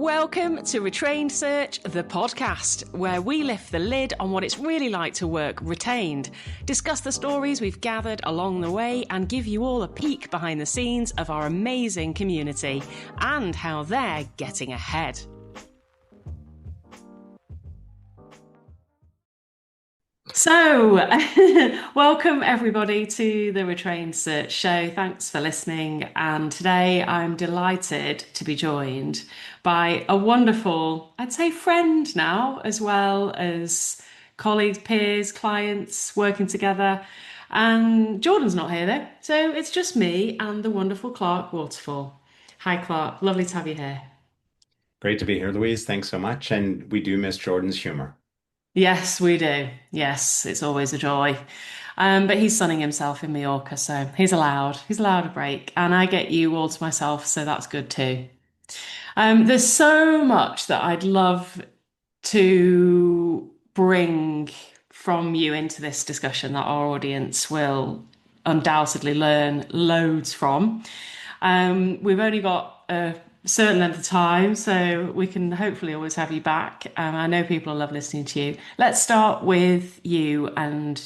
Welcome to Retrained Search, the podcast, where we lift the lid on what it's really like to work retained, discuss the stories we've gathered along the way, and give you all a peek behind the scenes of our amazing community and how they're getting ahead. So, welcome everybody to the Retrained Search Show. Thanks for listening. And today I'm delighted to be joined by a wonderful, I'd say friend now, as well as colleagues, peers, clients working together. And Jordan's not here though. So it's just me and the wonderful Clark Waterfall. Hi, Clark. Lovely to have you here. Great to be here, Louise. Thanks so much. And we do miss Jordan's humor. Yes, we do. Yes, it's always a joy. But he's sunning himself in Mallorca, so he's allowed. He's allowed a break. And I get you all to myself, so that's good too. There's so much that I'd love to bring from you into this discussion that our audience will undoubtedly learn loads from. We've only got a certain length of time, so we can hopefully always have you back. I know people love listening to you. Let's start with you and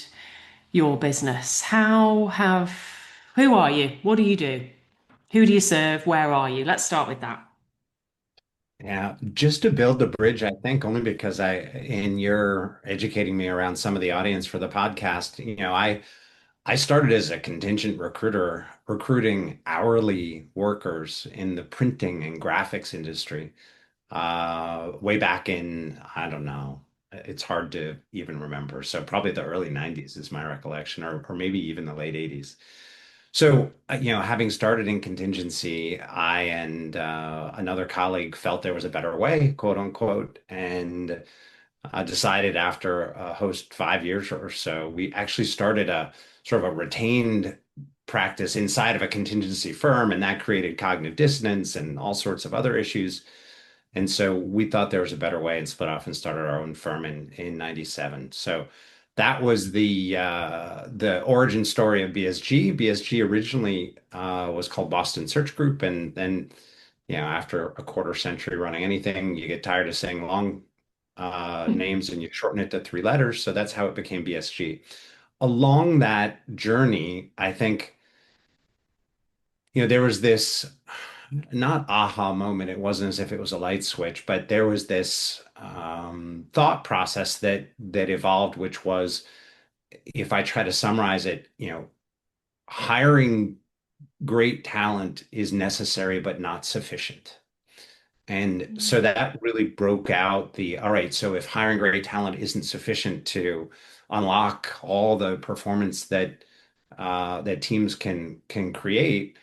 your business. Who are you? What do you do? Who do you serve? Where are you? Let's start with that. Yeah, just to build the bridge, I think only because in your educating me around some of the audience for the podcast, I started as a contingent recruiter, recruiting hourly workers in the printing and graphics industry, way back in, I don't know, it's hard to even remember. So probably the early 90s is my recollection, or maybe even the late 80s. So, having started in contingency, I and another colleague felt there was a better way, quote unquote, and decided after a host 5 years or so, we actually started a sort of a retained practice inside of a contingency firm, and that created cognitive dissonance and all sorts of other issues. And so we thought there was a better way and split off and started our own firm in 97. So that was the origin story of BSG. BSG originally was called Boston Search Group, and then after a quarter century running anything, you get tired of saying long names and you shorten it to 3 letters. So that's how it became BSG. Along that journey, I think there was this not aha moment. It wasn't as if it was a light switch, but there was this thought process that evolved, which was, if I try to summarize it, hiring great talent is necessary but not sufficient. And so that really broke out all right, so if hiring great talent isn't sufficient to unlock all the performance that teams can create,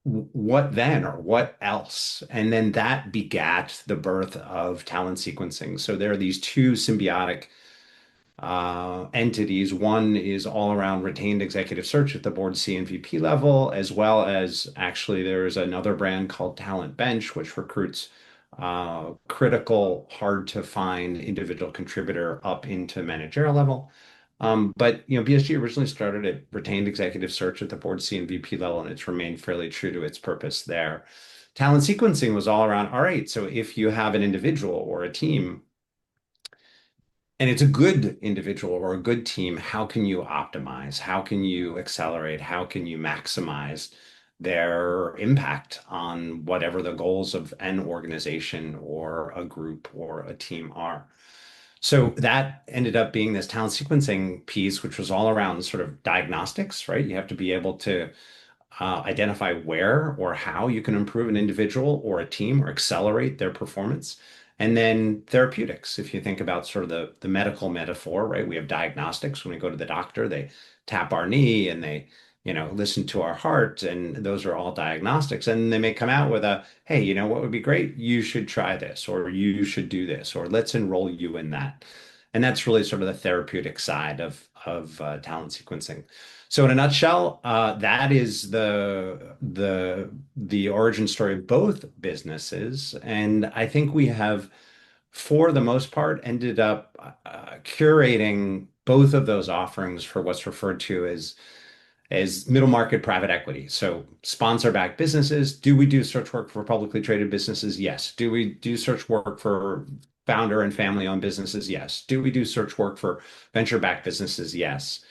what then, or what else? And then that begat the birth of talent sequencing. So there are these two symbiotic entities. One is all around retained executive search at the board C and VP level, as well as actually there's another brand called Talent Bench, which recruits critical, hard to find individual contributor up into managerial level. But BSG originally started at retained executive search at the board C and VP level, and it's remained fairly true to its purpose there. Talent sequencing was all around, all right, so if you have an individual or a team, and it's a good individual or a good team, how can you optimize? How can you accelerate? How can you maximize their impact on whatever the goals of an organization or a group or a team are? So that ended up being this talent sequencing piece, which was all around sort of diagnostics, right? You have to be able to identify where or how you can improve an individual or a team or accelerate their performance. And then therapeutics, if you think about sort of the medical metaphor, right? We have diagnostics. When we go to the doctor, they tap our knee and they, listen to our heart, and those are all diagnostics. And they may come out with hey, what would be great? You should try this, or you should do this, or let's enroll you in that. And that's really sort of the therapeutic side of talent sequencing. So in a nutshell, that is the origin story of both businesses. And I think we have, for the most part, ended up curating both of those offerings for what's referred to as middle market private equity. So sponsor-backed businesses. Do we do search work for publicly traded businesses? Yes. Do we do search work for founder and family-owned businesses? Yes. Do we do search work for venture-backed businesses? Yes.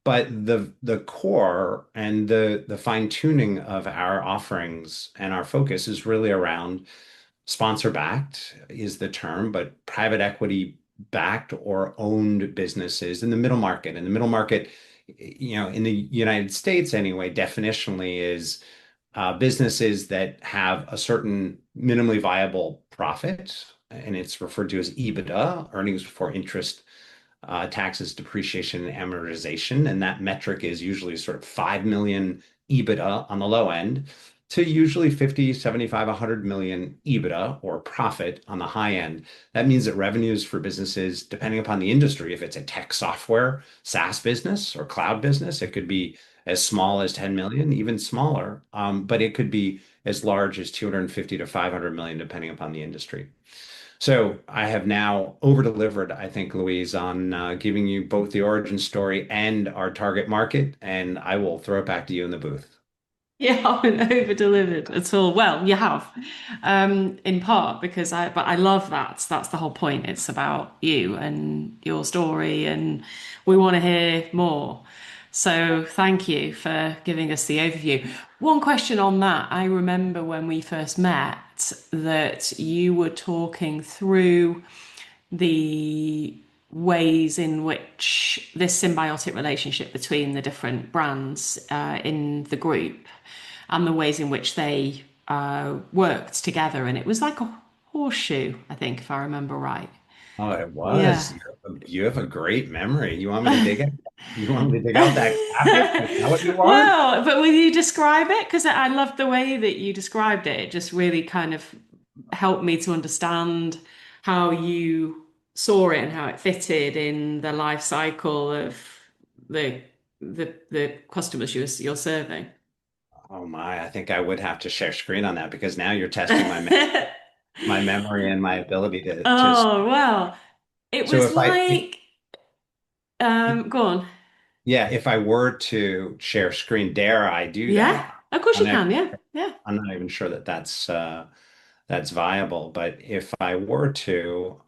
But the core and the fine-tuning of our offerings and our focus is really around sponsor backed is the term, but private equity backed or owned businesses in the middle market. And the middle market, in the United States anyway, definitionally is businesses that have a certain minimally viable profit, and it's referred to as EBITDA, earnings before interest, taxes, depreciation, and amortization. And that metric is usually sort of 5 million EBITDA on the low end to usually 50, 75, 100 million EBITDA or profit on the high end. That means that revenues for businesses, depending upon the industry, if it's a tech software, SaaS business or cloud business, it could be as small as 10 million, even smaller, but it could be as large as 250 to 500 million, depending upon the industry. So I have now over delivered, I think, Louise, on giving you both the origin story and our target market, and I will throw it back to you in the booth. You haven't over delivered at all. Well, you have, in part because but I love that. That's the whole point. It's about you and your story, and we want to hear more. So thank you for giving us the overview. One question on that. I remember when we first met that you were talking through the ways in which this symbiotic relationship between the different brands in the group and the ways in which they worked together. And it was like a horseshoe, I think, if I remember right. Oh, it Yeah. was. You have a great memory. You want me to dig it? You want me to dig out that graphic? Is that what you want? Well, but will you describe it? Because I love the way that you described it. It just really kind of helped me to understand how you saw it and how it fitted in the life cycle of the the customers you're serving. Oh my, I think I would have to share screen on that because now you're testing my memory and my ability to. Oh, well, it So was if I, like, go on. yeah, if I were to share screen, dare I do Yeah, that? of course I'm you not, can. Yeah, yeah, I'm not even sure that that's viable. But if I were to,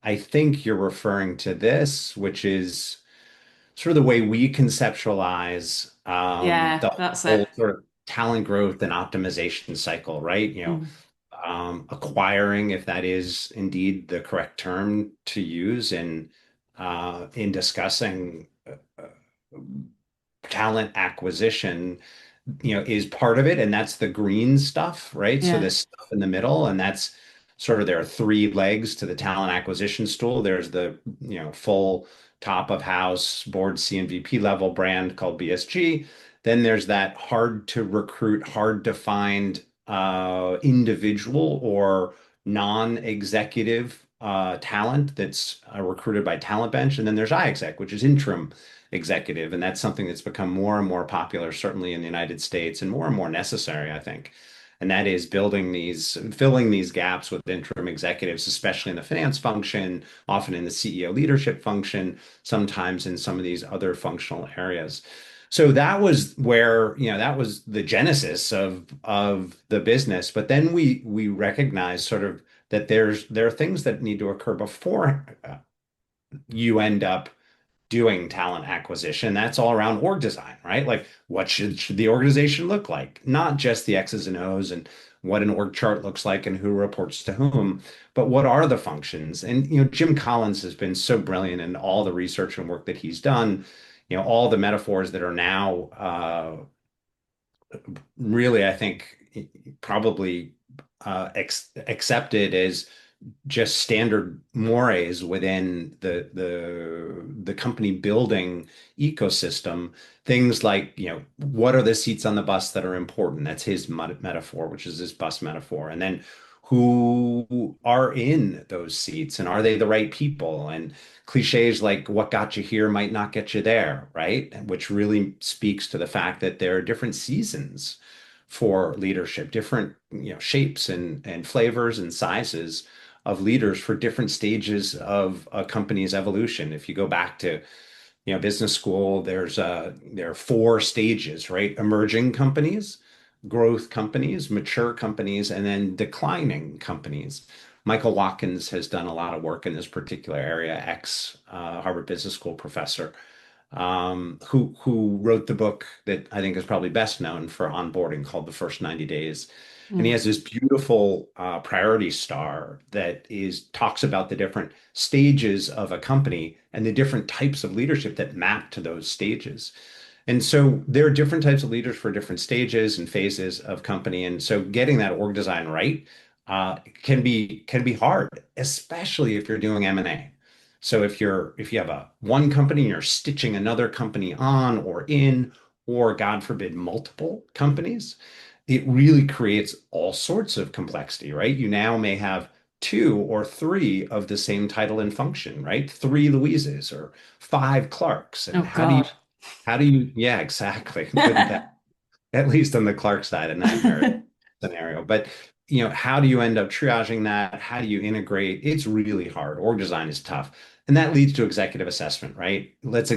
I think you're referring to this, which is sort of the way we conceptualize yeah, the that's it. whole sort of talent growth and optimization cycle, right? Mm, Acquiring, if that is indeed the correct term to use in discussing talent acquisition, is part of it, and that's the green stuff, right? So yeah, this stuff in the middle, and that's sort of there are three legs to the talent acquisition stool. There's the, full top of house board C and VP level brand called BSG. Then there's that hard to recruit, hard to find individual or non-executive talent that's recruited by Talent Bench. And then there's iExec, which is interim executive. And that's something that's become more and more popular, certainly in the United States, and more necessary, I think. And that is filling these gaps with interim executives, especially in the finance function, often in the CEO leadership function, sometimes in some of these other functional areas. So that was where, that was the genesis of the business. But then we recognize sort of that there are things that need to occur before you end up doing talent acquisition. That's all around org design, right? Like what should the organization look like? Not just the X's and O's and what an org chart looks like and who reports to whom, but what are the functions? And Jim Collins has been so brilliant in all the research and work that he's done. All the metaphors that are now really, I think, probably accepted as just standard mores within the company building ecosystem. Things like, what are the seats on the bus that are important? That's his metaphor, which is his bus metaphor. And then who are in those seats and are they the right people? And cliches like what got you here might not get you there, right? Which really speaks to the fact that there are different seasons for leadership, different, shapes and flavors and sizes of leaders for different stages of a company's evolution. If you go back to business school, there are four stages, right? Emerging companies, growth companies, mature companies, and then declining companies. Michael Watkins has done a lot of work in this particular area, ex Harvard Business School professor, who wrote the book that I think is probably best known for onboarding called The First 90 Days. And he Mm. has this beautiful priority star that is talks about the different stages of a company and the different types of leadership that map to those stages. And so there are different types of leaders for different stages and phases of company. And so getting that org design right can be hard, especially if you're doing M&A. So if you have a one company and you're stitching another company on or in, or God forbid, multiple companies, it really creates all sorts of complexity, right? You now may have two or three of the same title and function, right? Three Louises or five Clarks. And Oh God. yeah, exactly. Wouldn't that, at least on the Clark side, a nightmare scenario. But how do you end up triaging that? How do you integrate? It's really hard. Org design is tough. And that leads to executive assessment, right? Let's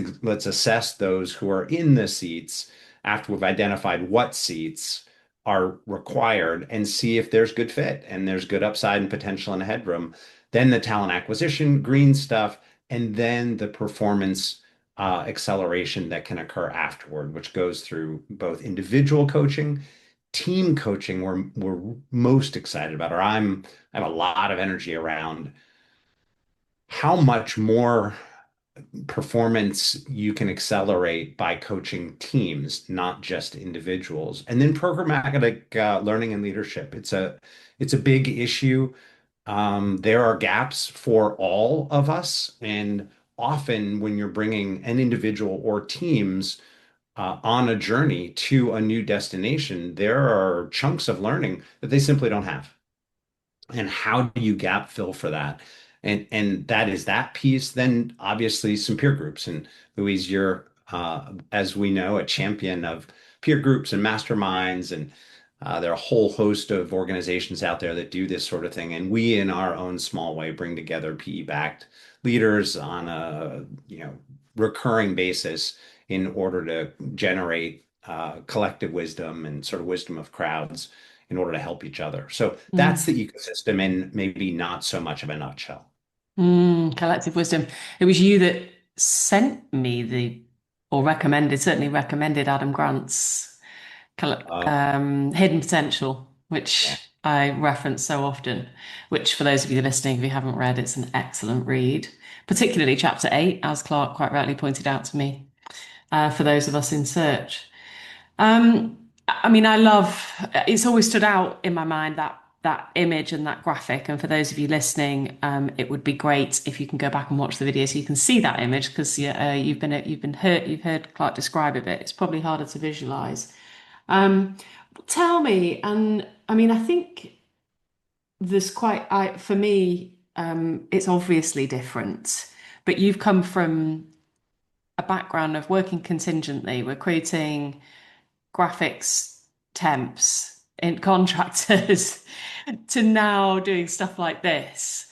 assess those who are in the seats after we've identified what seats are required and see if there's good fit and there's good upside and potential and headroom. Then the talent acquisition, green stuff, and then the performance acceleration that can occur afterward, which goes through both individual coaching, team coaching. We're most excited about, or I have a lot of energy around how much more performance you can accelerate by coaching teams, not just individuals. And then programmatic learning and leadership. It's a big issue. There are gaps for all of us, and often when you're bringing an individual or teams on a journey to a new destination, there are chunks of learning that they simply don't have. And how do you gap fill for that? And that is that piece. Then obviously some peer groups. And Louise, you're as we know, a champion of peer groups and masterminds, and there are a whole host of organizations out there that do this sort of thing. And we, in our own small way, bring together PE-backed leaders on a recurring basis in order to generate collective wisdom and sort of wisdom of crowds in order to help each other. So that's Mm. the ecosystem in maybe not so much of a nutshell. Collective wisdom. It was you that sent me or recommended, certainly recommended Adam Grant's Uh, Hidden Potential, yeah. which I reference so often, which for those of you listening, if you haven't read, it's an excellent read, particularly chapter 8, as Clark quite rightly pointed out to me, for those of us in search. I mean, it's always stood out in my mind that image and that graphic. And for those of you listening, it would be great if you can go back and watch the video so you can see that image because you've heard Clark describe it, but it's probably harder to visualize. Um, Tell me, and I mean, I think for me, it's obviously different, but you've come from a background of working contingently, recruiting graphics temps in contractors to now doing stuff like this.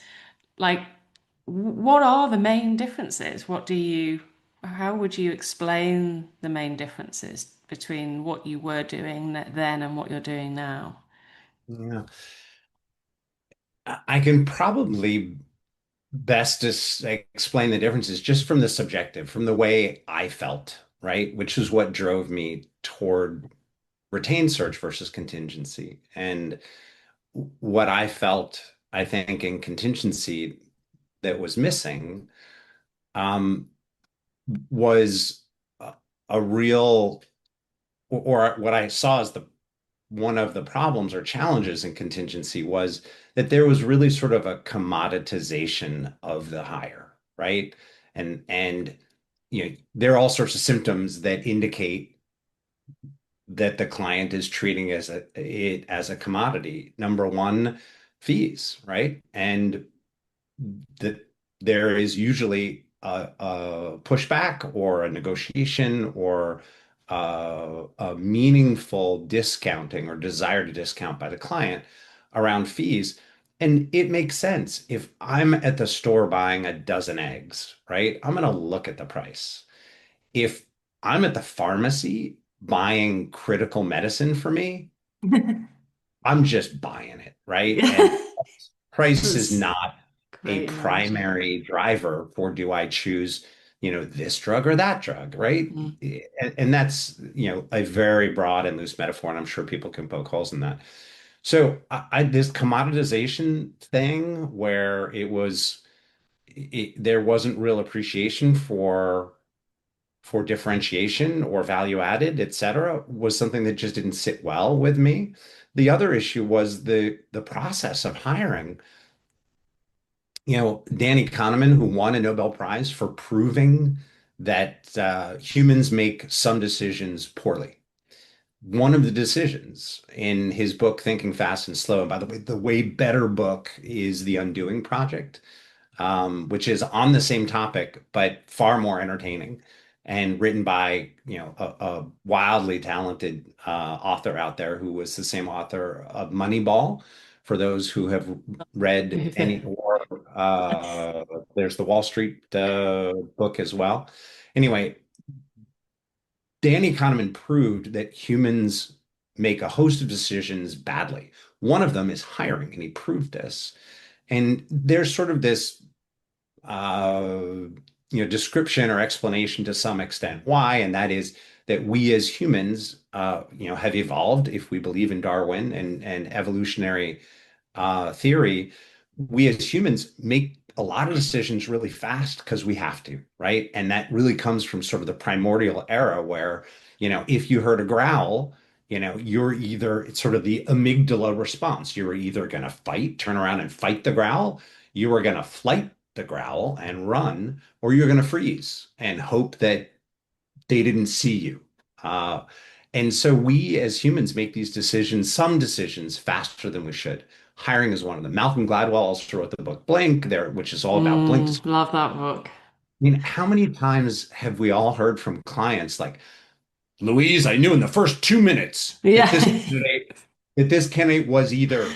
Like, what are the main differences? How would you explain the main differences between what you were doing then and what you're doing now? Yeah. I can probably best explain the differences just from the subjective, from the way I felt, right? Which is what drove me toward retained search versus contingency. And what I felt, I think, in contingency that was missing um, was a real, or what I saw as the one of the problems or challenges in contingency was that there was really sort of a commoditization of the hire, right? And there are all sorts of symptoms that indicate that the client is treating it as a commodity. Number one, fees, right? And that there is usually a pushback or a negotiation or a meaningful discounting or desire to discount by the client around fees. And it makes sense. If I'm at the store buying a dozen eggs, right? I'm going to look at the price. If I'm at the pharmacy buying critical medicine for me, I'm just buying it, right? And price is That's not a great analogy. primary driver for do I choose, this drug or that drug, right? Mm. And that's, a very broad and loose metaphor, and I'm sure people can poke holes in that. So this commoditization thing where there wasn't real appreciation for differentiation or value added, et cetera, was something that just didn't sit well with me. The other issue was the process of hiring. Danny Kahneman, who won a Nobel Prize for proving that humans make some decisions poorly. One of the decisions in his book, Thinking Fast and Slow, and by the way, the way better book is The Undoing Project, which is on the same topic, but far more entertaining and written by, a wildly talented author out there who was the same author of Moneyball. For those who have read any, or there's the Wall Street book as well. Anyway, Danny Kahneman proved that humans make a host of decisions badly. One of them is hiring, and he proved this. And there's sort of this uh, description or explanation to some extent why, and that is that we as humans, have evolved, if we believe in Darwin and evolutionary theory, we as humans make a lot of decisions really fast because we have to, right? And that really comes from sort of the primordial era where, if you heard a growl, it's sort of the amygdala response. You were either going to fight, turn around and fight the growl, you were going to flight the growl and run, or you're going to freeze and hope that they didn't see you. Uh, and so we as humans make these decisions, some decisions faster than we should. Hiring is one of them. Malcolm Gladwell also wrote the book Blink there, which is all about blink. I Love that book. mean, how many times have we all heard from clients like, Louise, I knew in the first 2 minutes that Yeah. this candidate was either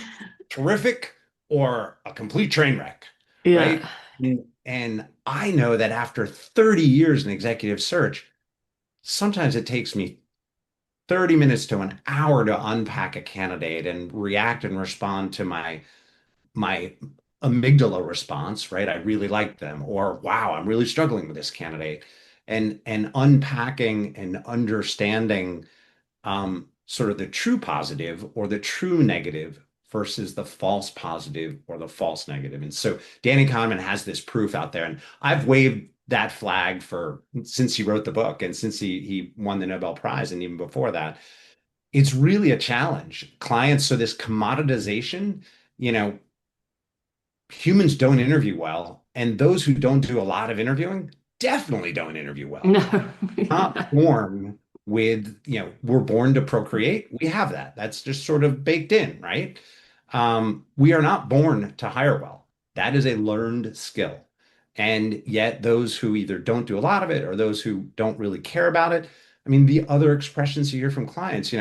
terrific or a complete train wreck, Yeah. right? And I know that after 30 years in executive search, sometimes it takes me 30 minutes to an hour to unpack a candidate and react and respond to my amygdala response, right? I really like them, or wow, I'm really struggling with this candidate. And unpacking and understanding sort of the true positive or the true negative versus the false positive or the false negative. And so Danny Kahneman has this proof out there, and I've waved that flag for since he wrote the book and since he won the Nobel Prize, and even before that. It's really a challenge. Clients, so this commoditization, you know, humans don't interview well, and those who don't do a lot of interviewing definitely don't interview well. No. Not born with, we're born to procreate. We have that. That's just sort of baked in, right? We are not born to hire well. That is a learned skill. And yet, those who either don't do a lot of it or those who don't really care about it, I mean, the other expressions you hear from clients,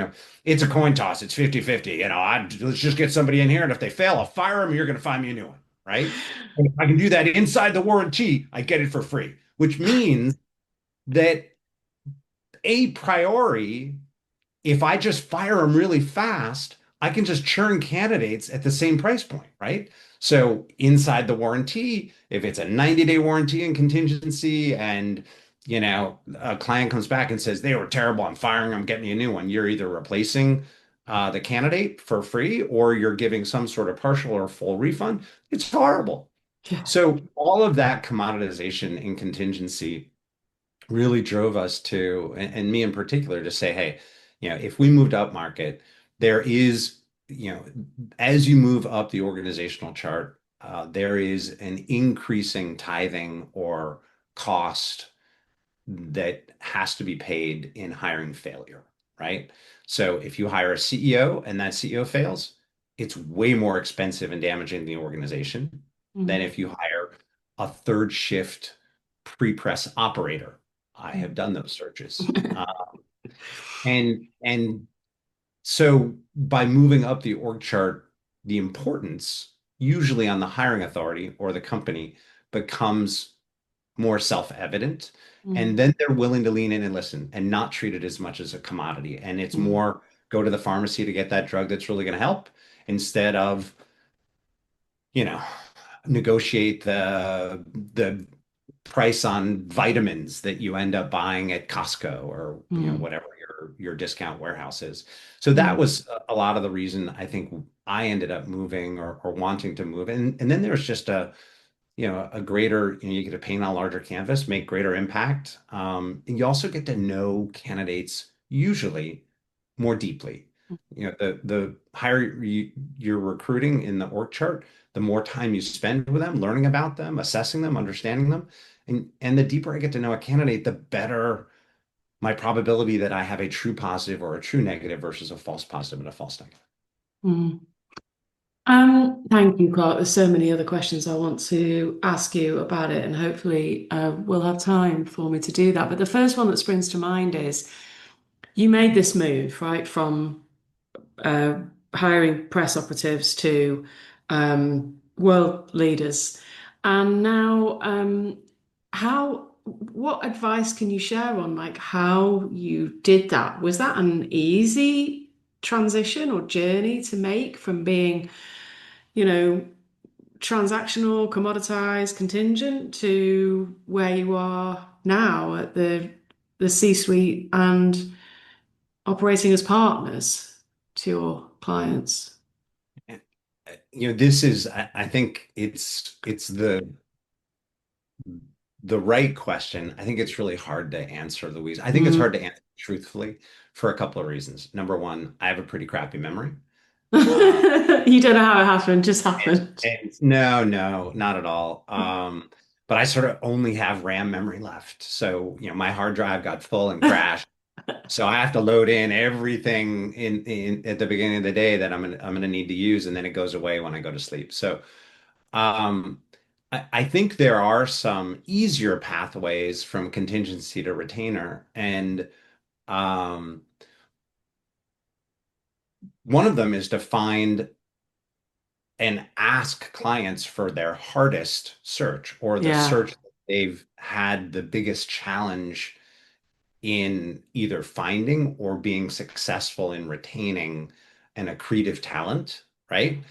it's a coin toss, it's 50-50. Let's just get somebody in here. And if they fail, I'll fire them. You're going to find me a new one, right? And if I can do that inside the warranty, I get it for free, which means that a priori, if I just fire them really fast, I can just churn candidates at the same price point, right? So inside the warranty, if it's a 90-day warranty and contingency, and a client comes back and says they were terrible, I'm firing them, get me a new one. You're either replacing the candidate for free or you're giving some sort of partial or full refund. It's horrible. Yeah. So all of that commoditization and contingency really drove us to, and me in particular, to say, hey, if we moved up market, there is, as you move up the organizational chart, there is an increasing tithing or cost that has to be paid in hiring failure, right? So if you hire a CEO and that CEO fails, it's way more expensive and damaging to the organization than Mm. if you hire a third shift pre-press operator. I have done those searches. And so by moving up the org chart, the importance usually on the hiring authority or the company becomes more self-evident. Mm, And then they're willing to lean in and listen and not treat it as much as a commodity. And it's mm, more go to the pharmacy to get that drug that's really going to help instead of, you know, negotiate the price on vitamins that you end up buying at Costco or mm, whatever your discount warehouse is. So that mm, was a lot of the reason I think I ended up moving or wanting to move. And then there's just a greater, you get to paint on a larger canvas, make greater impact. And you also get to know candidates usually more deeply. The higher you're recruiting in the org chart, the more time you spend with them, learning about them, assessing them, understanding them. And the deeper I get to know a candidate, the better my probability that I have a true positive or a true negative versus a false positive and a false negative. mm. Thank you, Clark. There's so many other questions I want to ask you about it, and hopefully, we'll have time for me to do that. But the first one that springs to mind is you made this move, right, from uh, hiring press operatives to world leaders. And now, what advice can you share on like how you did that? Was that an easy transition or journey to make from being, you know, transactional, commoditized, contingent to where you are now at the C-suite and operating as partners to your clients? This is, I think it's the right question. I think it's really hard to answer, Louise. I think it's hard Mm. to answer truthfully for a couple of reasons. Number one, I have a pretty crappy memory. Uh, You don't know how it happened, just happened. and no, no, not at all. But I sort of only have RAM memory left. So, my hard drive got full and crashed. So I have to load in everything in at the beginning of the day that I'm gonna need to use, and then it goes away when I go to sleep. So um, I think there are some easier pathways from contingency to retainer, and um, one of them is to find and ask clients for their hardest search or the Yeah, search that they've had the biggest challenge in either finding or being successful in retaining an accretive talent, right?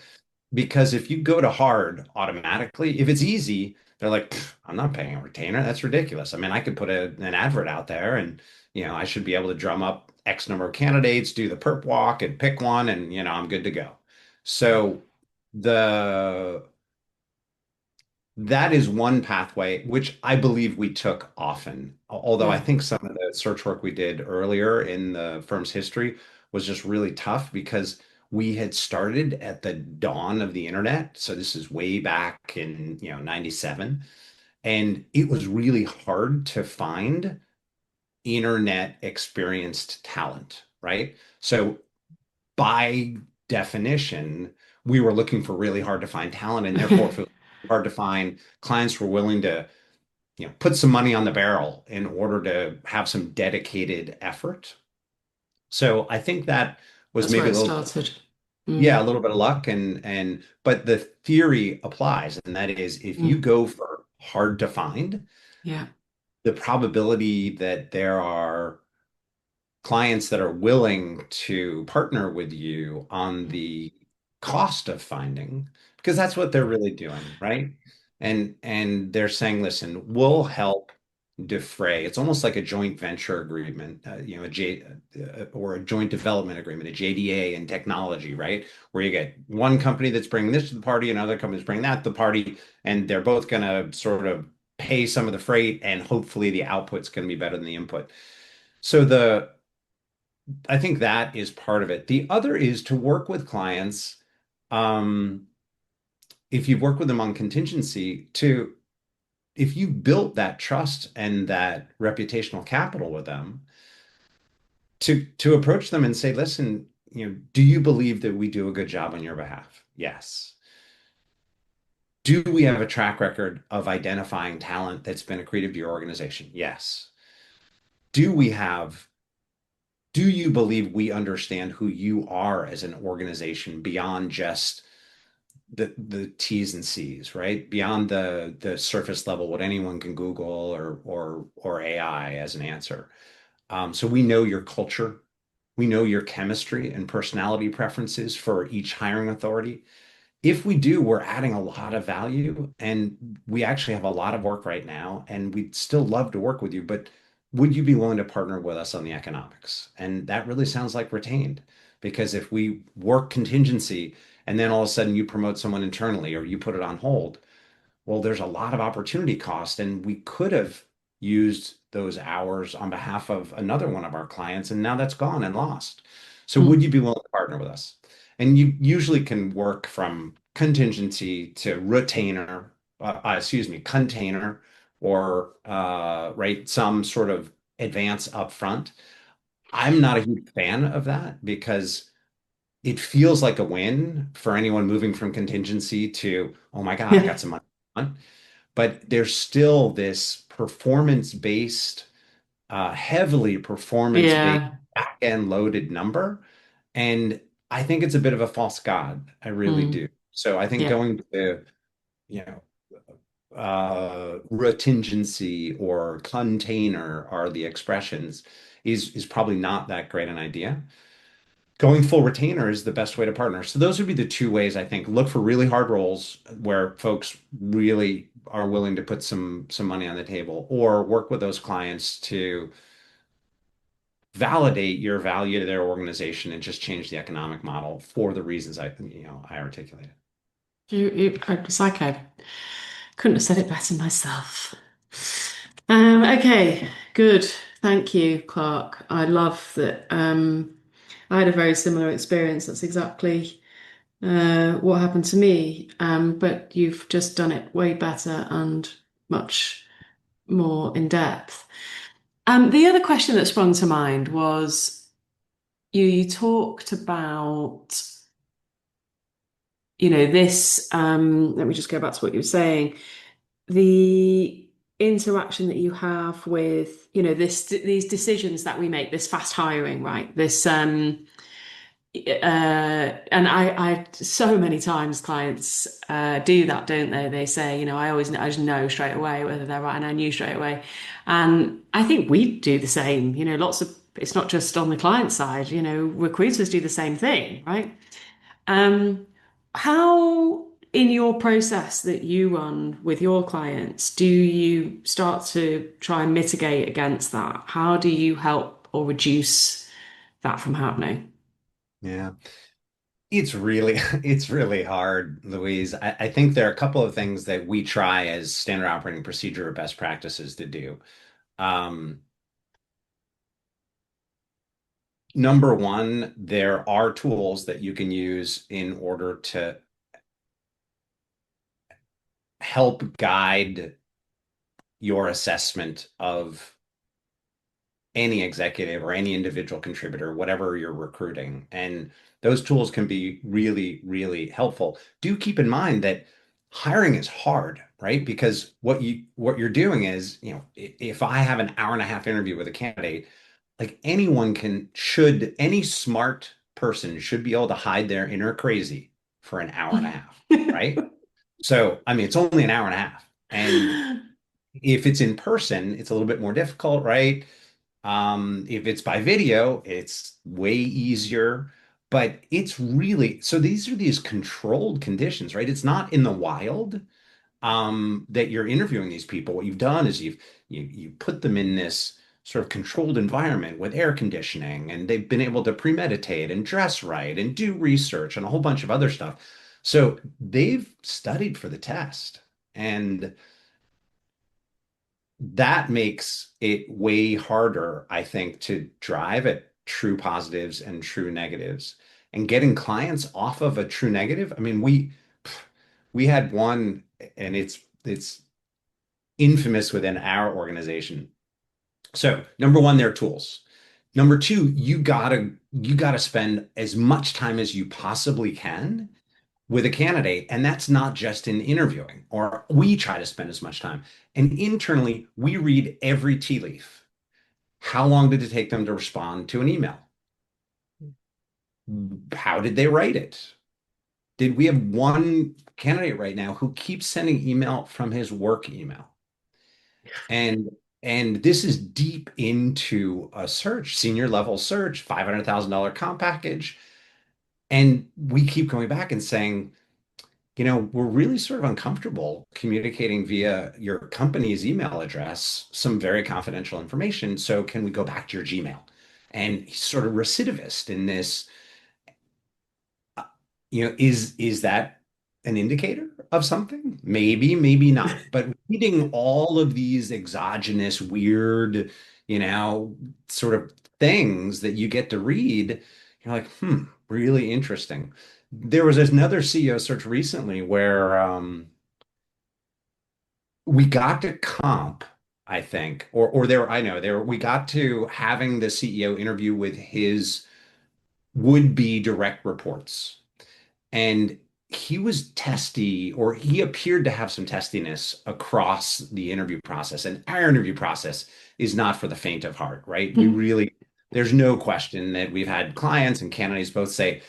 Because if you go to hard automatically, if it's easy, they're like, I'm not paying a retainer. That's ridiculous. I mean, I could put an advert out there and, I should be able to drum up X number of candidates, do the perp walk and pick one and, I'm good to go. So the that is one pathway, which I believe we took often. Although I yeah, think some of the search work we did earlier in the firm's history was just really tough because we had started at the dawn of the internet. So this is way back in, 97. And it was really hard to find internet experienced talent, right? So by definition, we were looking for really hard to find talent, and therefore, if it was hard to find, clients were willing to, put some money on the barrel in order to have some dedicated effort. So I think that was that's where maybe it started. yeah, a Mm, little bit of luck and but the theory applies, and that is if you mm, go for hard to find, yeah, the probability that there are clients that are willing to partner with you on the cost of finding, because that's what they're really doing, right? And they're saying, listen, we'll help defray. It's almost like a joint venture agreement, or a joint development agreement, a JDA in technology, right? Where you get one company that's bringing this to the party, and another company's bringing that to the party, and they're both going to sort of pay some of the freight, and hopefully the output's going to be better than the input. So I think that is part of it. The other is to work with clients. Um, if you've worked with them on contingency, if you built that trust and that reputational capital with them, to approach them and say, listen, do you believe that we do a good job on your behalf? Yes. Do we have a track record of identifying talent that's been accretive to your organization? Yes. Do we have do you believe we understand who you are as an organization beyond just the T's and C's, right? Beyond the surface level, what anyone can Google or AI as an answer. So we know your culture, we know your chemistry and personality preferences for each hiring authority. If we do, we're adding a lot of value, and we actually have a lot of work right now, and we'd still love to work with you, but would you be willing to partner with us on the economics? And that really sounds like retained, because if we work contingency and then all of a sudden you promote someone internally or you put it on hold, well, there's a lot of opportunity cost, and we could have used those hours on behalf of another one of our clients, and now that's gone and lost. So would you Mm. be willing to partner with us? And you usually can work from contingency to retainer, excuse me, container, or right, some sort of advance upfront. I'm not a huge fan of that because it feels like a win for anyone moving from contingency to, oh my God, I Yeah. got some money. But there's still this performance-based, heavily performance-based Yeah. back-end loaded number. And I think it's a bit of a false god. I really do. Mm. So I think Yeah. going to, you know, retingency or container are the expressions is probably not that great an idea. Going full retainer is the best way to partner. So those would be the two ways I think. Look for really hard roles where folks really are willing to put some money on the table, or work with those clients to validate your value to their organization and just change the economic model for the reasons I articulated. It's like I couldn't have said it better myself. Okay, good. Thank you, Clark. I love that. I had a very similar experience. That's exactly what happened to me. But you've just done it way better and much more in depth. The other question that sprung to mind was you talked about, this. Let me just go back to what you were saying. The interaction that you have with, these decisions that we make, this fast hiring, right? This and I so many times clients do that, don't they? They say, I just know straight away whether they're right, and I knew straight away. And I think we do the same. Lots of it's not just on the client side. Recruiters do the same thing, right? Um, how in your process that you run with your clients, do you start to try and mitigate against that? How do you help or reduce that from happening? Yeah. It's really it's really hard, Louise. I think there are a couple of things that we try as standard operating procedure or best practices to do. Um, Number one, there are tools that you can use in order to help guide your assessment of any executive or any individual contributor, whatever you're recruiting. And those tools can be really, really helpful. Do keep in mind that hiring is hard, right? Because what you're doing is, if I have an hour and a half interview with a candidate, like anyone any smart person should be able to hide their inner crazy for an hour and a half, right? So, I mean, it's only an hour and a half. And if it's in person, it's a little bit more difficult, right? If it's by video, it's way easier, but it's really so these are these controlled conditions, right? It's not in the wild that you're interviewing these people. What you've done is you put them in this sort of controlled environment with air conditioning, and they've been able to premeditate and dress right and do research and a whole bunch of other stuff. So they've studied for the test. And that makes it way harder, I think, to drive at true positives and true negatives. And getting clients off of a true negative. I mean, we had one, and it's infamous within our organization. So, number one, they're tools. Number two, you gotta spend as much time as you possibly can with a candidate. And that's not just in interviewing, or we try to spend as much time. And internally, we read every tea leaf. How long did it take them to respond to an email? How did they write it? did we have one candidate right now who keeps sending email from his work email. And this is deep into a search, senior level search, $500,000 comp package. And we keep going back and saying, we're really sort of uncomfortable communicating via your company's email address some very confidential information. So can we go back to your Gmail? And he's sort of recidivist in this. Is that an indicator of something? Maybe, maybe not. But reading all of these exogenous, weird, you know, sort of things that you get to read, you're like, really interesting. There was another CEO search recently where we got to comp, I think, or there, I know there, we got to having the CEO interview with his would-be direct reports. And he was testy, or he appeared to have some testiness across the interview process. And our interview process is not for the faint of heart, right? There's no question that we've had clients and candidates both say,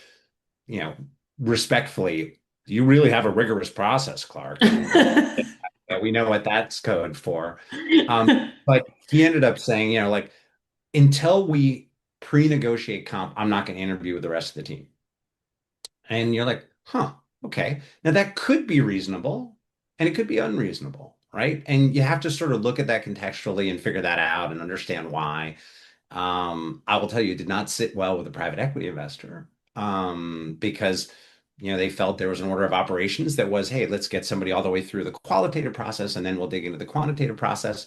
you know, respectfully, you really have a rigorous process, Clark. And yeah, we know what that's code for. But he ended up saying, like, until we pre-negotiate comp, I'm not going to interview with the rest of the team. And you're like, huh, okay. Now that could be reasonable and it could be unreasonable, right? And you have to sort of look at that contextually and figure that out and understand why. I will tell you, it did not sit well with a private equity investor because they felt there was an order of operations that was, hey, let's get somebody all the way through the qualitative process and then we'll dig into the quantitative process.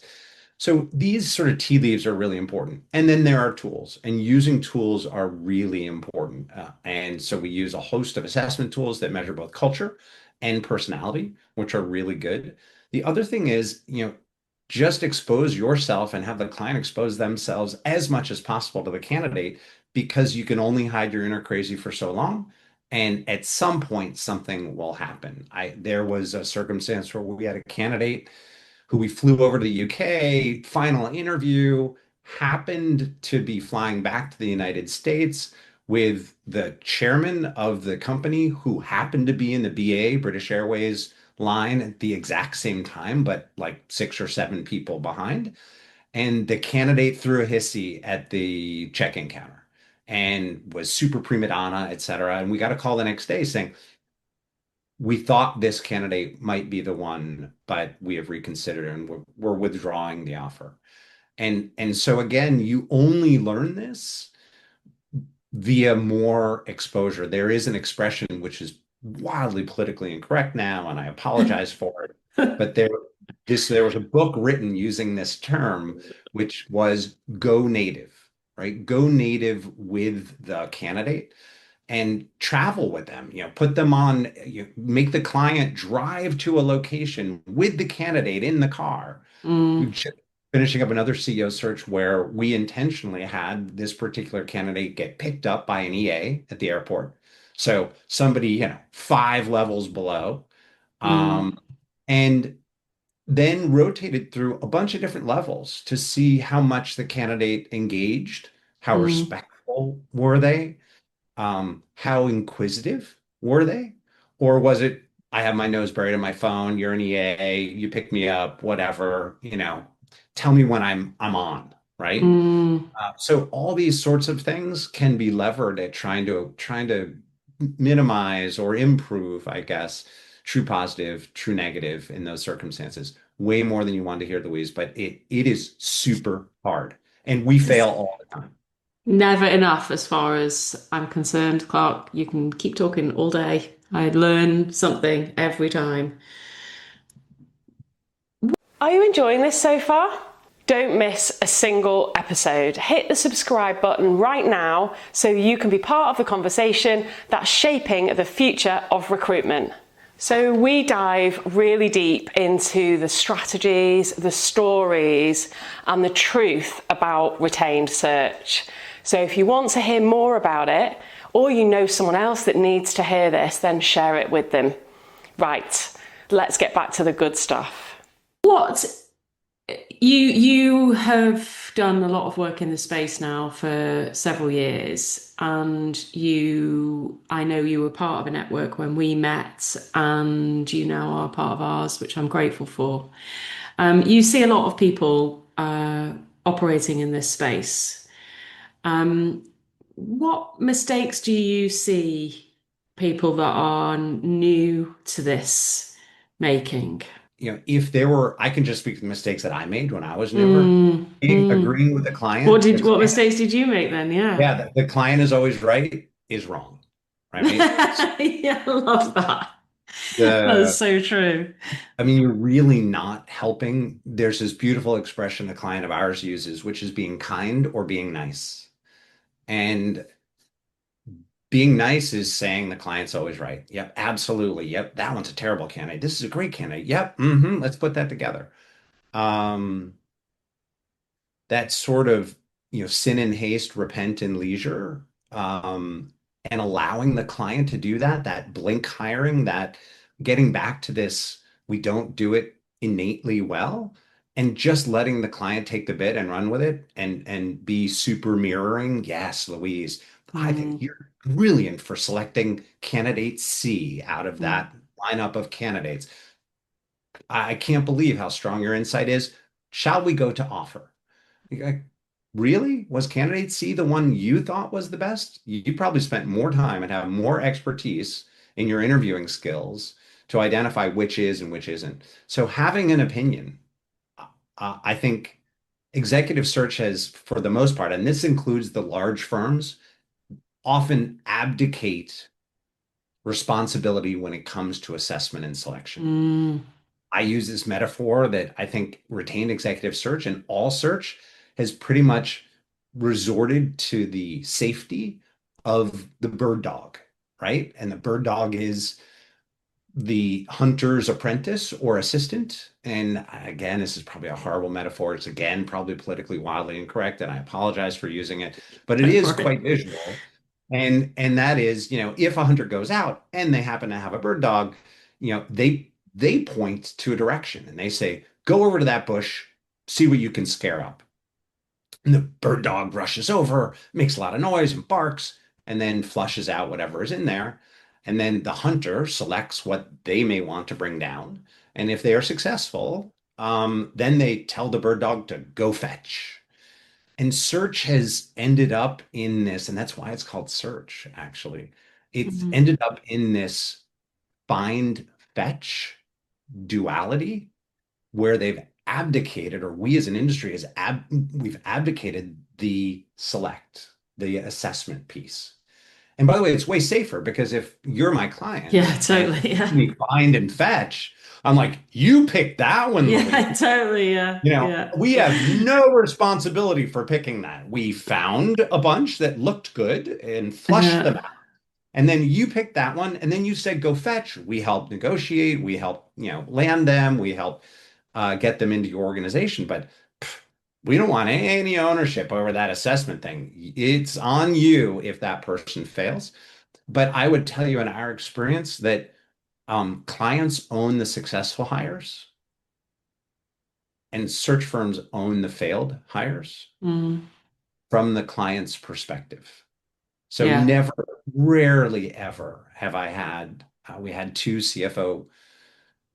So these sort of tea leaves are really important. And then there are tools, and using tools are really important. And so we use a host of assessment tools that measure both culture and personality, which are really good. The other thing is, just expose yourself and have the client expose themselves as much as possible to the candidate because you can only hide your inner crazy for so long. And at some point, something will happen. There was a circumstance where we had a candidate who we flew over to the UK, final interview, happened to be flying back to the United States with the chairman of the company who happened to be in the BA, British Airways line at the exact same time, but like 6 or 7 people behind. And the candidate threw a hissy at the check-in counter and was super prima donna, et cetera. And we got a call the next day saying, we thought this candidate might be the one, but we have reconsidered and we're withdrawing the offer. And so again, you only learn this via more exposure. There is an expression which is wildly politically incorrect now, and I apologize for it. But there was a book written using this term, which was go native, right? Go native with the candidate and travel with them, put them on, make the client drive to a location with the candidate in the car. We've Mm, just finishing up another CEO search where we intentionally had this particular candidate get picked up by an EA at the airport. So somebody, 5 levels below, mm, and then rotated through a bunch of different levels to see how much the candidate engaged, how mm, respectful were they, how inquisitive were they? Or was it, I have my nose buried in my phone, you're an EA, you pick me up, whatever, tell me when I'm on, right? mm. So all these sorts of things can be levered at trying to minimize or improve, I guess, true positive, true negative in those circumstances. Way more than you want to hear, Louise, but it is super hard. And we fail It's all the time. never enough as far as I'm concerned, Clark. You can keep talking all day. I learn something every time. Are you enjoying this so far? Don't miss a single episode. Hit the subscribe button right now so you can be part of the conversation that's shaping the future of recruitment. So we dive really deep into the strategies, the stories, and the truth about retained search. So if you want to hear more about it, or you know someone else that needs to hear this, then share it with them. Right, let's get back to the good stuff. What you have done a lot of work in the space now for several years, and I know you were part of a network when we met, and you now are part of ours, which I'm grateful for. You see a lot of people operating in this space. What mistakes do you see people that are new to this making? If there were, I can just speak to the mistakes that I made when I was newer. Mm, mm. Agreeing with the What client, mistakes did you make then? Yeah. yeah, the client is always right, is wrong, right? Yeah, I love that. That's The, so true. I mean, you're really not helping. There's this beautiful expression a client of ours uses, which is being kind or being nice. And being nice is saying the client's always right. Yep, absolutely. Yep, that one's a terrible candidate. This is a great candidate. Yep, let's put that together. Um, that sort of, sin in haste, repent in leisure, and allowing the client to do that blink hiring, that getting back to this, we don't do it innately well, and just letting the client take the bit and run with it and be super mirroring. Yes, Louise, I think Mm, you're brilliant for selecting candidate C out of mm, that lineup of candidates. I can't believe how strong your insight is. Shall we go to offer? Like, really? Was candidate C the one you thought was the best? You probably spent more time and have more expertise in your interviewing skills to identify which is and which isn't. So having an opinion, I think executive search has, for the most part, and this includes the large firms, often abdicate responsibility when it comes to assessment and selection. mm, I use this metaphor that I think retained executive search and all search has pretty much resorted to the safety of the bird dog, right? And the bird dog is the hunter's apprentice or assistant. And again, this is probably a horrible metaphor. It's again probably politically wildly incorrect, and I apologize for using it, but it go is for it. quite visual. And that is, if a hunter goes out and they happen to have a bird dog, they point to a direction and they say, go over to that bush, see what you can scare up. And the bird dog rushes over, makes a lot of noise and barks, and then flushes out whatever is in there. And then the hunter selects what they may want to bring down. And if they are successful, then they tell the bird dog to go fetch. And search has ended up in this, and that's why it's called search, actually. It's Mm, ended up in this find fetch duality where they've abdicated, or we as an industry we've abdicated the select, the assessment piece. And by the way, it's way safer because if you're my client yeah, and totally. Yeah. we find and fetch, I'm like, you picked that one, Louise. Yeah, totally. Yeah. Yeah. We have no responsibility for picking that. We found a bunch that looked good and flushed them Yeah. out. And then you picked that one, and then you said, go fetch. We help negotiate, we help, land them, we help get them into your organization. But we don't want any ownership over that assessment thing. It's on you if that person fails. But I would tell you in our experience that clients own the successful hires and search firms own the failed hires Mm, from the client's perspective. So yeah. never, rarely ever have I had, we had two CFO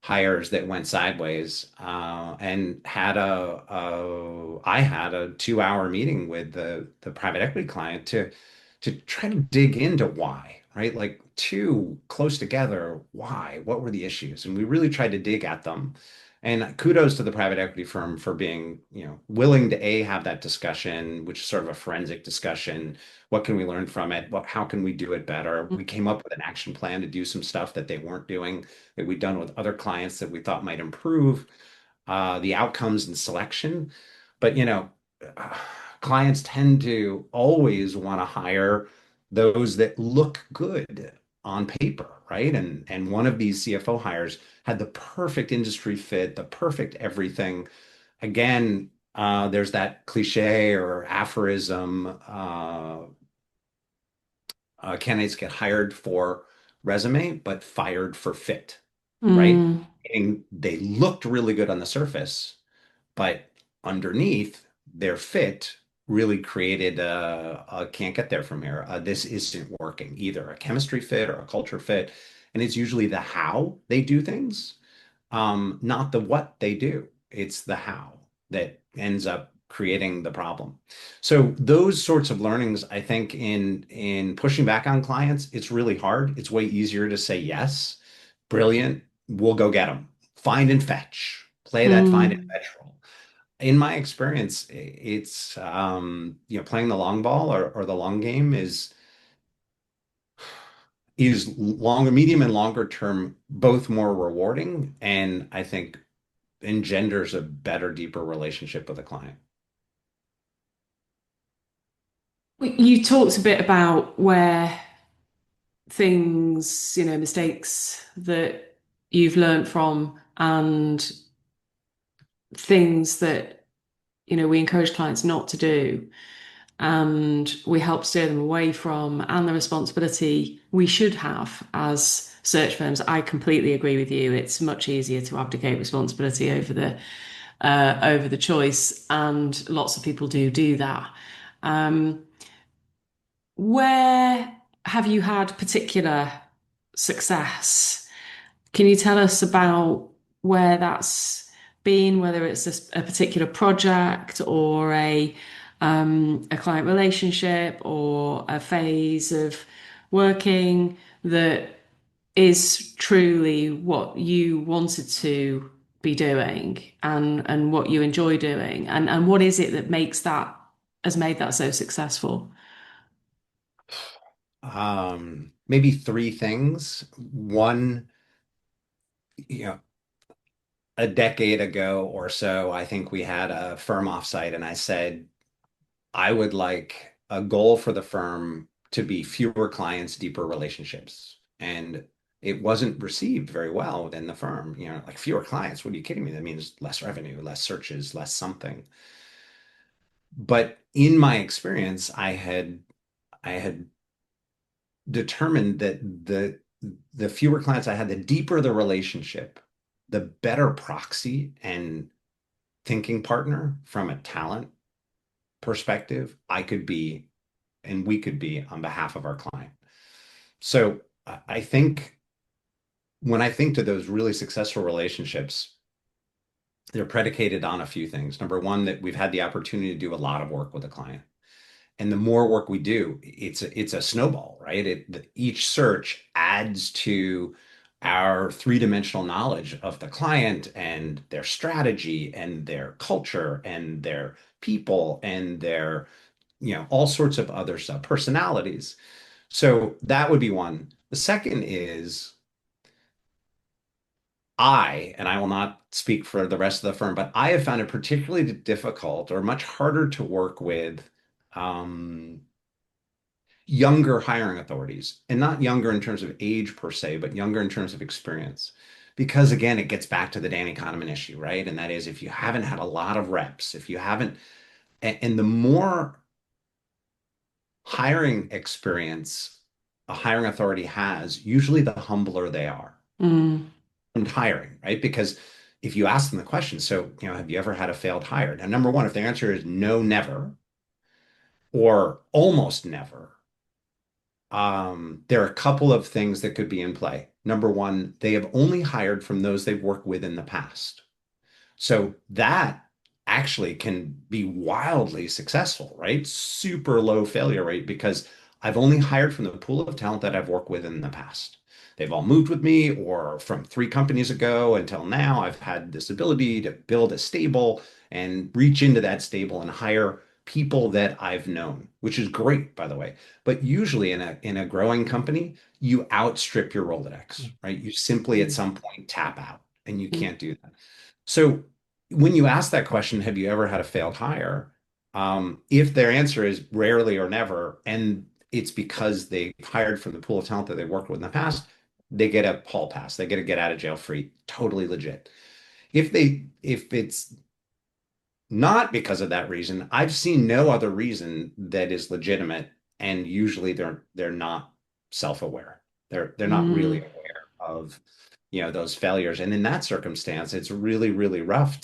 hires that went sideways, and I had a 2 hour meeting with the private equity client to try to dig into why, right? Like two close together, why? What were the issues? And we really tried to dig at them. And kudos to the private equity firm for being, willing to have that discussion, which is sort of a forensic discussion. What can we learn from it? How can we do it better? We came up with an action plan to do some stuff that they weren't doing that we'd done with other clients that we thought might improve the outcomes and selection. But uh, clients tend to always want to hire those that look good on paper, right? And one of these CFO hires had the perfect industry fit, the perfect everything. Again, there's that cliche or aphorism, candidates get hired for resume, but fired for fit, right? Mm, And they looked really good on the surface, but underneath, their fit really created a can't get there from here. This isn't working, either a chemistry fit or a culture fit. And it's usually the how they do things, not the what they do. It's the how that ends up creating the problem. So those sorts of learnings, I think, in pushing back on clients, it's really hard. It's way easier to say yes, brilliant, we'll go get them. Find and fetch. Play that find and Mm. fetch role. In my experience, it's playing the long ball or the long game is longer, medium and longer term, both more rewarding, and I think engenders a better, deeper relationship with a client. You talked a bit about where things, mistakes that you've learned from and things that, we encourage clients not to do. And we help steer them away from, and the responsibility we should have as search firms. I completely agree with you. It's much easier to abdicate responsibility over the choice, and lots of people do that. Um, where have you had particular success? Can you tell us about where that's been, whether it's a particular project or a client relationship or a phase of working that is truly what you wanted to be doing and what you enjoy doing, and what is it that makes that has made that so successful? Maybe three things. One, you know, a decade ago or so, I think we had a firm offsite, and I said, I would like a goal for the firm to be fewer clients, deeper relationships. And it wasn't received very well within the firm. Like fewer clients, what are you kidding me? That means less revenue, less searches, less something. But in my experience, I had determined that the fewer clients I had, the deeper the relationship, the better proxy and thinking partner from a talent perspective I could be and we could be on behalf of our client. So I think when I think to those really successful relationships, they're predicated on a few things. Number one, that we've had the opportunity to do a lot of work with a client. And the more work we do, it's a snowball, right? Each search adds to our three-dimensional knowledge of the client and their strategy and their culture and their people and their, all sorts of other stuff, personalities. So that would be one. The second is and I will not speak for the rest of the firm, but I have found it particularly difficult or much harder to work with um, younger hiring authorities, and not younger in terms of age per se, but younger in terms of experience. Because again, it gets back to the Danny Kahneman issue, right? And that is if you haven't had a lot of reps, if you haven't, and the more hiring experience a hiring authority has, usually the humbler they are Mm, and hiring, right? Because if you ask them the question, so, have you ever had a failed hire? Now, number one, if the answer is no, never, or almost never, there are a couple of things that could be in play. Number one, they have only hired from those they've worked with in the past. So that actually can be wildly successful, right? Super low failure rate because I've only hired from the pool of talent that I've worked with in the past. They've all moved with me, or from three companies ago until now, I've had this ability to build a stable and reach into that stable and hire people that I've known, which is great, by the way. But usually in a growing company, you outstrip your Rolodex, right? You simply at mm, some point tap out and you mm, can't do that. So when you ask that question, have you ever had a failed hire? If their answer is rarely or never, and it's because they hired from the pool of talent that they worked with in the past, they get a hall pass. They get a get out of jail free, totally legit. If it's not because of that reason, I've seen no other reason that is legitimate, and usually they're not self-aware. They're not really mm. aware of, those failures. And in that circumstance, it's really, really rough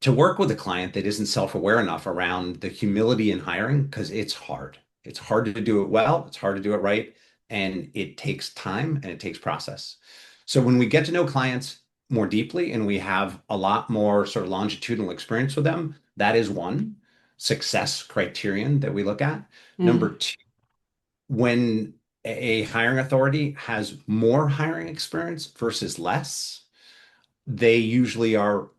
to work with a client that isn't self-aware enough around the humility in hiring, because it's hard. It's hard to do it well, it's hard to do it right, and it takes time and it takes process. So when we get to know clients more deeply and we have a lot more sort of longitudinal experience with them, that is one success criterion that we look at. Number Mm, two, when a hiring authority has more hiring experience versus less, they usually are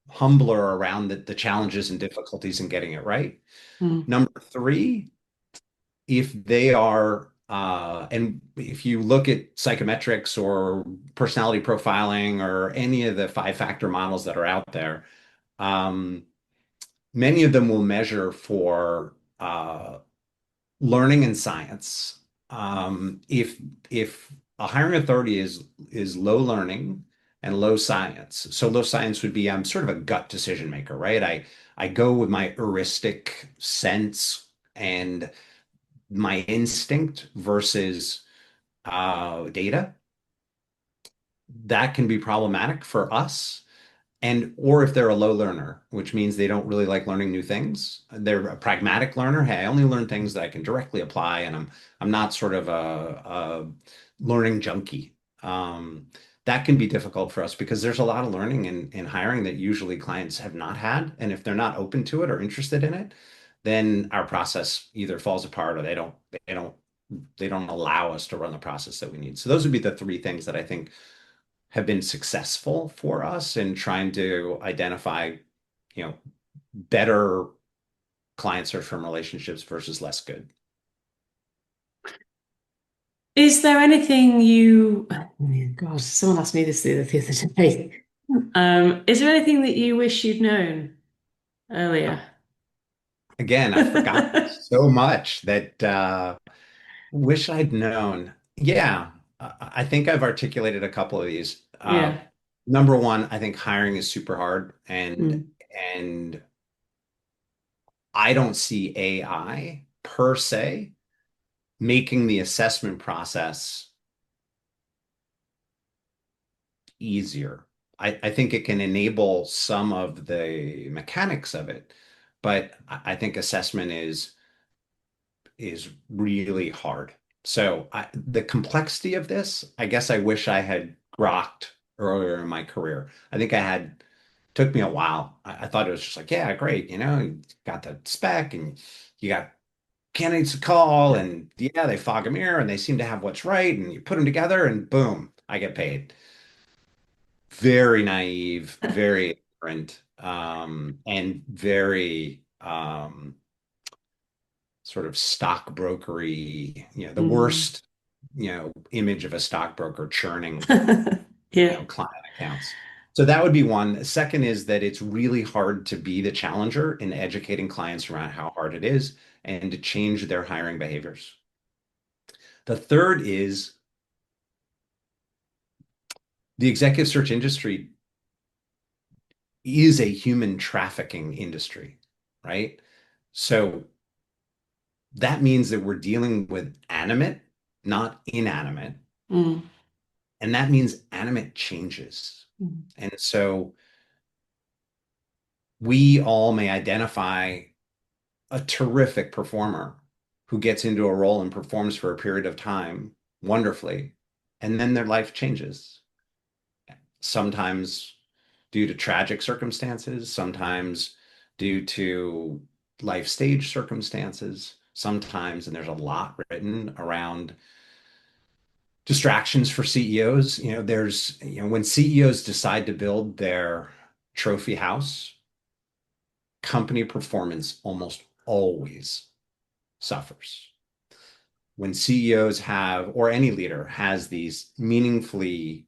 humbler around the challenges and difficulties in getting it right. mm, Number three, if they are, and if you look at psychometrics or personality profiling or any of the five-factor models that are out there, um, many of them will measure for learning and science. If a hiring authority is low learning and low science, so low science would be I'm sort of a gut decision maker, right? I go with my heuristic sense and my instinct versus data. That can be problematic for us. And or if they're a low learner, which means they don't really like learning new things. They're a pragmatic learner. Hey, I only learn things that I can directly apply, and I'm not sort of a learning junkie. That can be difficult for us because there's a lot of learning in hiring that usually clients have not had. And if they're not open to it or interested in it, then our process either falls apart or they don't they don't allow us to run the process that we need. So those would be the three things that I think have been successful for us in trying to identify, you know, better client search firm relationships versus less good. is there anything you, oh, God, someone asked me this the other day. Is there anything that you wish you'd known earlier? Again, I've forgotten so much that wish I'd known. Yeah, I think I've articulated a couple of these. Yeah. Number one, I think hiring is super hard, Mm, and I don't see AI per se making the assessment process easier. I think it can enable some of the mechanics of it, but I think assessment is really hard. So the complexity of this, I guess I wish I had grokked earlier in my career. I think I had took me a while. I thought it was just like, yeah, great, you got the spec and you got candidates to call and yeah, they fog a mirror and they seem to have what's right and you put them together and boom, I get paid. Very naive, very ignorant, and very sort of stockbrokery, the mm. worst, image of a stockbroker churning, Yeah. client accounts. So that would be one. Second is that it's really hard to be the challenger in educating clients around how hard it is and to change their hiring behaviors. The third is the executive search industry is a human trafficking industry, right? So that means that we're dealing with animate, not inanimate. Mm, And that means animate changes. mm, And so we all may identify a terrific performer who gets into a role and performs for a period of time wonderfully, and then their life changes. Sometimes due to tragic circumstances, sometimes due to life stage circumstances, sometimes, and there's a lot written around distractions for CEOs. When CEOs decide to build their trophy house, company performance almost always suffers. When CEOs have, or any leader has these meaningfully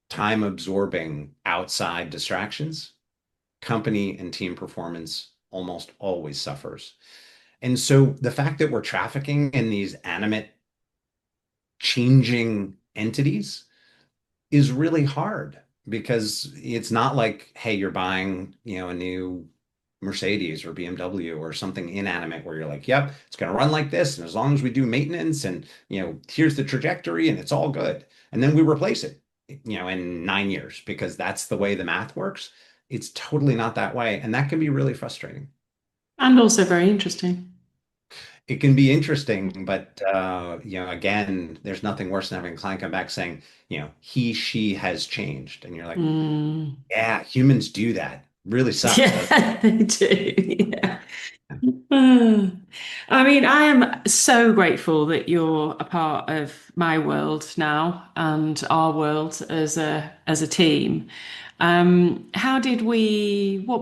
time absorbing outside distractions, company and team performance almost always suffers. And so the fact that we're trafficking in these animate, changing entities is really hard because it's not like, hey, you're buying, a new Mercedes or BMW or something inanimate where you're like, yep, it's going to run like this. And as long as we do maintenance and, here's the trajectory and it's all good. And then we replace it, in 9 years because that's the way the math works. it's totally not that way. And that can be really frustrating. And also very interesting. It can be interesting, but again, there's nothing worse than having a client come back saying, he, she has changed. And you're like, Mm. yeah, humans do that. Really sucks, doesn't Yeah, they do. Yeah. Uh, I mean, I am so grateful that you're a part of my world now and our world as a team. What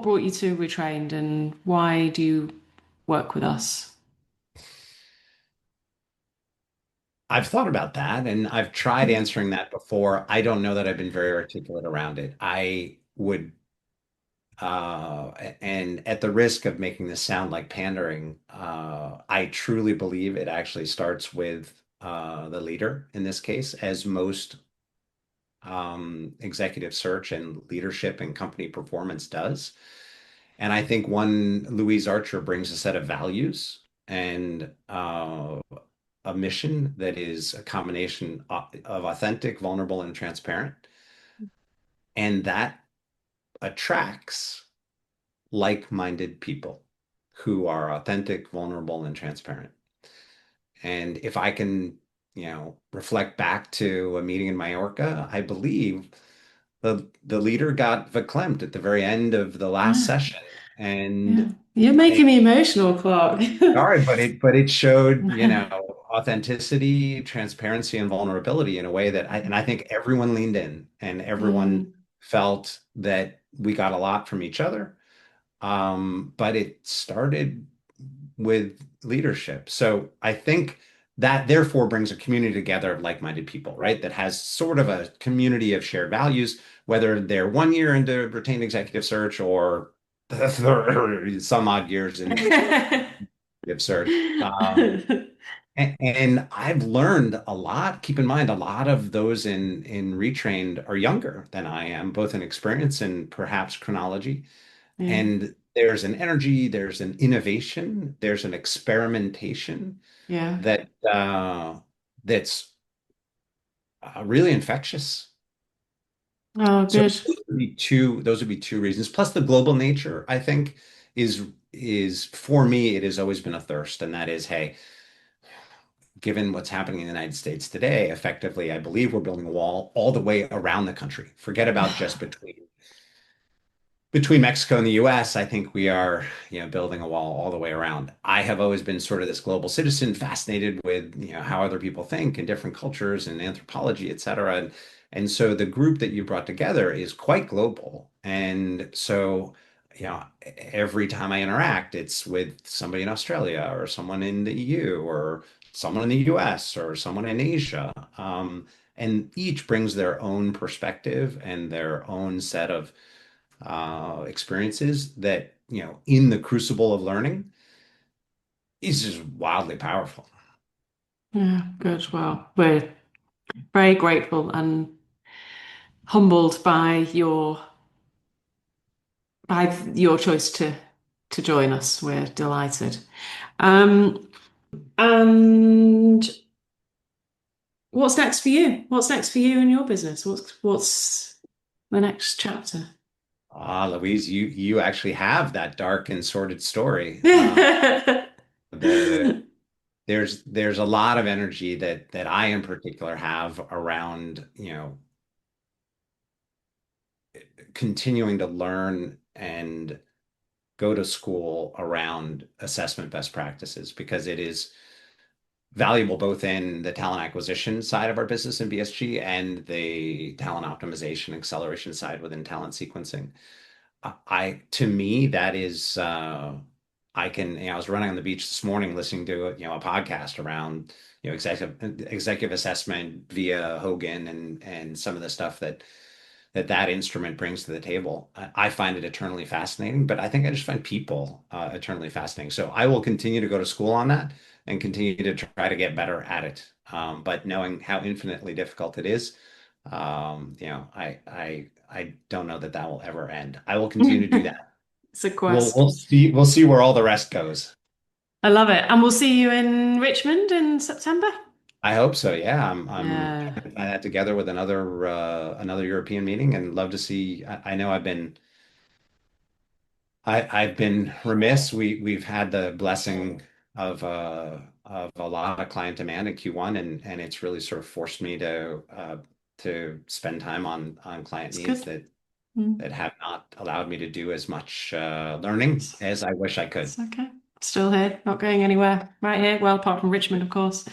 brought you to Retrained and why do you work with us? I've thought about that and I've tried answering that before. I don't know that I've been very articulate around it. I would, and at the risk of making this sound like pandering, I truly believe it actually starts with the leader in this case, as most executive search and leadership and company performance does. And I think one, Louise Archer brings a set of values and a mission that is a combination of authentic, vulnerable, and transparent. And that attracts like-minded people who are authentic, vulnerable, and transparent. And if I can, reflect back to a meeting in Mallorca, I believe the leader got verklempt at the very end of the last Yeah, session. yeah. And You're making it, me emotional, Clark. sorry, but it showed, authenticity, transparency, and vulnerability in a way that I think everyone leaned in and everyone Mm, felt that we got a lot from each other. But it started with leadership. So I think that therefore brings a community together of like-minded people, right? That has sort of a community of shared values, whether they're 1 year into retained executive search or some odd years in executive search. And I've learned a lot. Keep in mind, a lot of those in retrained are younger than I am, both in experience and perhaps chronology. Yeah, And there's an energy, there's an innovation, there's an experimentation yeah. that that's really infectious. Oh, So good. those would be two reasons. Plus the global nature, I think, is for me, it has always been a thirst, and that is, hey, given what's happening in the United States today, effectively, I believe we're building a wall all the way around the country. Forget about just between Mexico and the US, I think we are, building a wall all the way around. I have always been sort of this global citizen, fascinated with, how other people think and different cultures and anthropology, et cetera. And so the group that you brought together is quite global. And so, every time I interact, it's with somebody in Australia or someone in the EU or someone in the US or someone in Asia. And each brings their own perspective and their own set of experiences that, in the crucible of learning is just wildly powerful. Yeah, good. Well, we're very grateful and humbled by your choice to join us. We're delighted. Um, and what's next for you? What's next for you in your business? What's the next chapter? Ah, Louise, you actually have that dark and sordid story. The there's a lot of energy that I in particular have around, continuing to learn and go to school around assessment best practices because it is valuable both in the talent acquisition side of our business in BSG and the talent optimization acceleration side within talent sequencing. To me, that is, I was running on the beach this morning listening to, a podcast around, executive assessment via Hogan and some of the stuff that instrument brings to the table. I find it eternally fascinating, but I think I just find people eternally fascinating. So I will continue to go to school on that and continue to try to get better at it. But knowing how infinitely difficult it is, I don't know that that will ever end. I will continue to do that. It's a We'll quest. we'll see we'll see where all the rest goes. I love it. And we'll see you in Richmond in September. I hope so. Yeah, I'm Yeah. trying to tie that together with another European meeting and love to see. I know I've been I've been remiss. We've had the blessing of a lot of client demand in Q1, and it's really sort of forced me to spend time on client It's needs good. Mm. that have not allowed me to do as much learning It's, as I wish I could. it's okay. Still here, not going anywhere. Right here. Well, apart from Richmond, of course.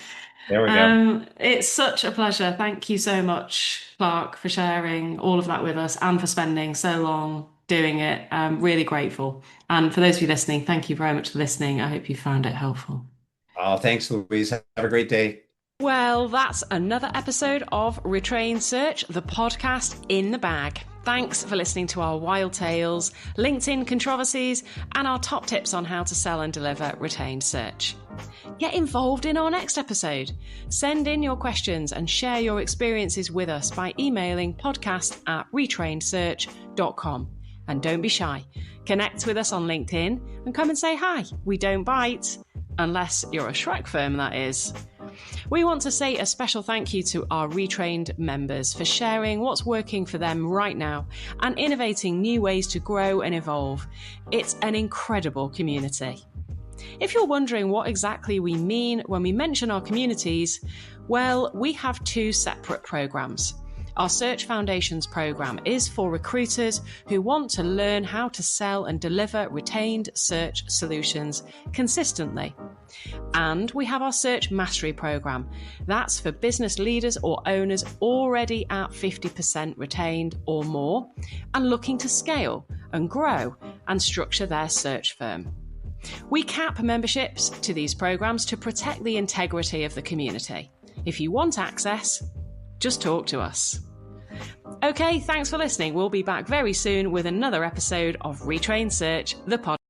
There we go. It's such a pleasure. Thank you so much, Clark, for sharing all of that with us and for spending so long doing it. I'm really grateful. And for those of you listening, thank you very much for listening. I hope you found it helpful. Oh, thanks, Louise. Have a great day. Well, that's another episode of Retrained Search, the podcast in the bag. Thanks for listening to our wild tales, LinkedIn controversies, and our top tips on how to sell and deliver retained search. Get involved in our next episode. Send in your questions and share your experiences with us by emailing podcast@retrainedsearch.com. And don't be shy. Connect with us on LinkedIn and come and say hi. We don't bite. Unless you're a Shrek firm, that is. We want to say a special thank you to our Retrained members for sharing what's working for them right now and innovating new ways to grow and evolve. It's an incredible community. If you're wondering what exactly we mean when we mention our communities, well, we have two separate programs. Our Search Foundations program is for recruiters who want to learn how to sell and deliver retained search solutions consistently. And we have our Search Mastery program. That's for business leaders or owners already at 50% retained or more and looking to scale and grow and structure their search firm. We cap memberships to these programs to protect the integrity of the community. If you want access, just talk to us. Okay, thanks for listening. We'll be back very soon with another episode of Retrained Search, the podcast.